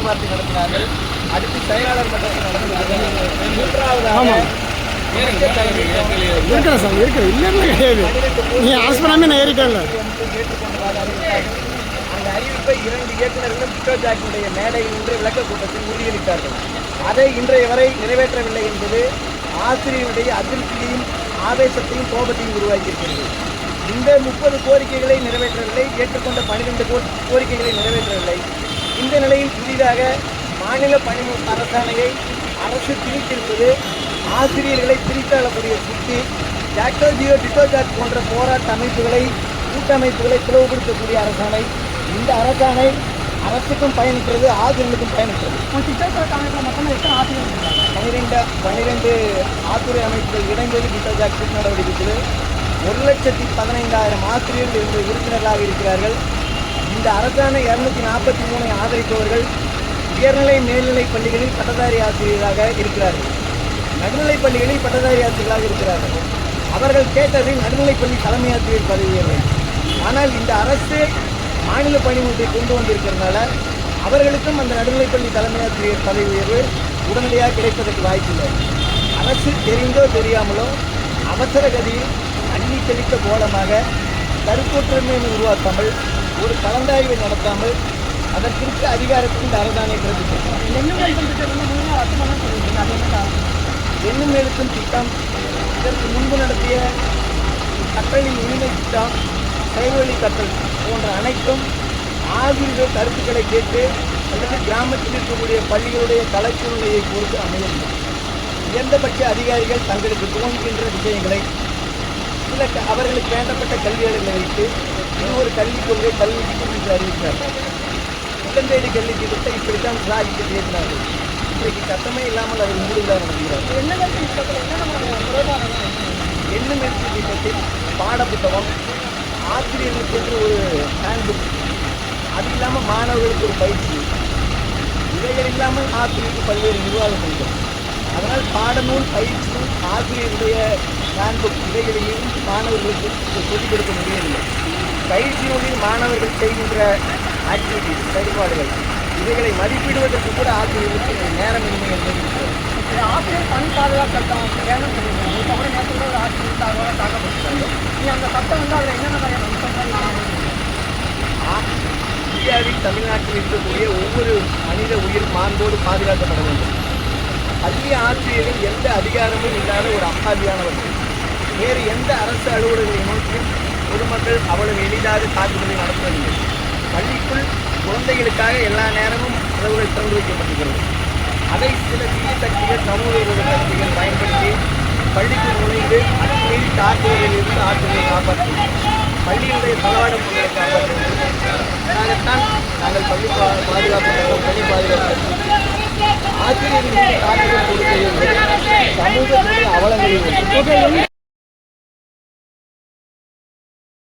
பேச்சுவார்த்தை நடத்தினார்கள். அடுத்து செயலாளர் மன்றத்தில் நடத்தினார்கள். மூன்றாவதாக இருக்கிறேன் சார் இருக்கிறேன் இல்லைன்னு கிடையாது. நீ அரசு பண்ணாமல் நான் ஏறிட்டேன்ல ஏற்றுக்கொண்டதாக அறிவித்தார்கள். அந்த அறிவிப்பை 2 இயக்குநர்களும் டிட்டோஜாக்கினுடைய மேடையில் நின்று விளக்க கூட்டத்தில் உறுதியளித்தார்கள். அதை இன்றைய வரை நிறைவேற்றவில்லை என்பது ஆசிரியருடைய அதிருப்தியையும் ஆவேசத்தையும் கோபத்தையும் உருவாக்கியிருக்கிறது. இந்த 30 கோரிக்கைகளை நிறைவேற்றவில்லை, ஏற்றுக்கொண்ட 12 கோரிக்கைகளை நிறைவேற்றவில்லை. இந்த நிலையில் புதிதாக மாநில பணிமுறை அரசாணையை அரசு திணித்திருப்பது ஆசிரியர்களை பிரித்தளக்கூடிய சுற்றி ஜாக்டோ டிட்டோஜாக் போன்ற போராட்ட அமைப்புகளை கூட்டமைப்புகளை பிளவுபடுத்தக்கூடிய அரசாணை. இந்த அரசாணை அரசுக்கும் பயணிக்கிறது, ஆசிரியர்களுக்கும் பயணிக்கிறது. 12 ஆத்துறை அமைப்புகள் இணைந்தது டிட்டோஜாக் நடவடிக்கைகள். 1,15,000 ஆசிரியர்கள் இன்று உறுப்பினர்களாக இருக்கிறார்கள். இந்த அரசாணை 243 ஆதரிப்பவர்கள் உயர்நிலை மேல்நிலைப் பள்ளிகளில் பட்டதாரி ஆசிரியராக இருக்கிறார்கள். நடுநிலைப் பள்ளிகளில் பட்டதாரி ஆசிரியர்களாக இருக்கிறார்கள். அவர்கள் கேட்டதை நடுநிலைப்பள்ளி தலைமை ஆசிரியர் பதவி உயர்வு. ஆனால் இந்த அரசு மாநில பணிமுறை கொண்டு வந்திருக்கிறதுனால அவர்களுக்கும் அந்த நடுநிலைப்பள்ளி தலைமை ஆசிரியர் பதவி உயர்வு உடனடியாக கிடைப்பதற்கு வாய்ப்பில்லை. அரசு தெரிந்தோ தெரியாமலோ அவசர கதியில் அள்ளி தெளித்த கோலமாக கருத்தொற்றுமையை உருவாக்காமல் ஒரு கலந்தாய்வை நடத்தாமல் அதற்கிற்கு அதிகாரத்தில் இந்த அரசாணை பிறப்பித்திருக்கிறார். எண்ணும் எழுத்தும் திட்டம், இதற்கு முன்பு நடத்திய கற்றலின் உரிமை திட்டம், செயல்வழி கற்றல் போன்ற அனைத்தும் ஆசிரியர்கள் கருத்துக்களை கேட்டு அல்லது கிராமத்தில் இருக்கக்கூடிய பள்ளிகளுடைய கலைச்சூழ்நிலையை பொறுத்து அமையவில்லை. உயர்ந்தபட்ச அதிகாரிகள் தங்களுக்கு தோன்றுகின்ற விஷயங்களை சில அவர்களுக்கு வேண்டப்பட்ட கல்வியாளர்களை வைத்து இது ஒரு கல்விக் கொள்கை கல்வி திட்டம் என்று அறிவித்தார்கள். உடன்தேடி கல்வி திட்டத்தை இப்படித்தான் சாதிக்க பேசினார்கள். இன்றைக்கு சட்டமே இல்லாமல் அவர் மூடுதலாக நடத்துகிறார்கள். எண்ணும் எழுத்து திட்டத்தில் பாடப்புத்தகம், ஆசிரியர்களுக்கு என்று ஒரு ஹேண்ட்புக், அது இல்லாமல் மாணவர்களுக்கு ஒரு பயிற்சி, இவைகள் இல்லாமல் ஆசிரியருக்கு பல்வேறு நிர்வாகம் செய்யும். அதனால் பாடநூல், பயிற்சி, ஆசிரியருடைய ஹேண்ட்புக் இவைகளையும் மாணவர்களுக்கு சொல்லிக் கொடுக்க முடியவில்லை. பயிற்சி நூலில் மாணவர்கள் செய்கின்ற ஆக்டிவிட்டிஸ், செயல்பாடுகள் இவைகளை மதிப்பிடுவதற்கு கூட ஆசிரியர்களுக்கு நேரமின்மை என்பது இருக்கிறது. ஆசிரியர் பணி பாதுகாப்பு சட்டம் வேணும் சொல்லியிருக்காங்க. இப்போ கூட நேற்று ஒரு ஆசிரியர் தாக்கப்பட்டிருக்காங்க. நீ அந்த சட்டம் அதில் என்னென்ன மாதிரியான இந்தியாவில் தமிழ்நாட்டில் இருக்கக்கூடிய ஒவ்வொரு மனித உயிர் மாண்போடு பாதுகாக்கப்பட வேண்டும். பள்ளி ஆசிரியர்கள் எந்த அதிகாரமும் இல்லாத ஒரு அப்பாவியானவர்கள். வேறு எந்த அரசு அலுவலர்களை நோக்கி பொதுமக்கள் அவ்வளவு எளிதாக தாக்குதலை நடத்துவதில்லை. பள்ளிக்குள் குழந்தைகளுக்காக எல்லா நேரமும் கதவுகள் திறந்து வைக்கப்பட்டிருக்கிறது. அதை சில தீய சக்திகள், சமூக விரோத சக்திகள் பயன்படுத்தி பள்ளிக்கு நுழைந்து அத்துமீறி தாக்குதலிலிருந்து ஆசிரியர்களை காப்பாற்றும் பள்ளியினுடைய தளவாட பொருட்களை காப்பாற்றும். அதனால்தான் நாங்கள் பள்ளி பாதுகாப்பு சட்டம், பள்ளி பாதுகாப்பு ஆசிரியர்கள் தாக்குதல் கொடுக்கிறது சமூகத்தினுடைய அவலங்களில்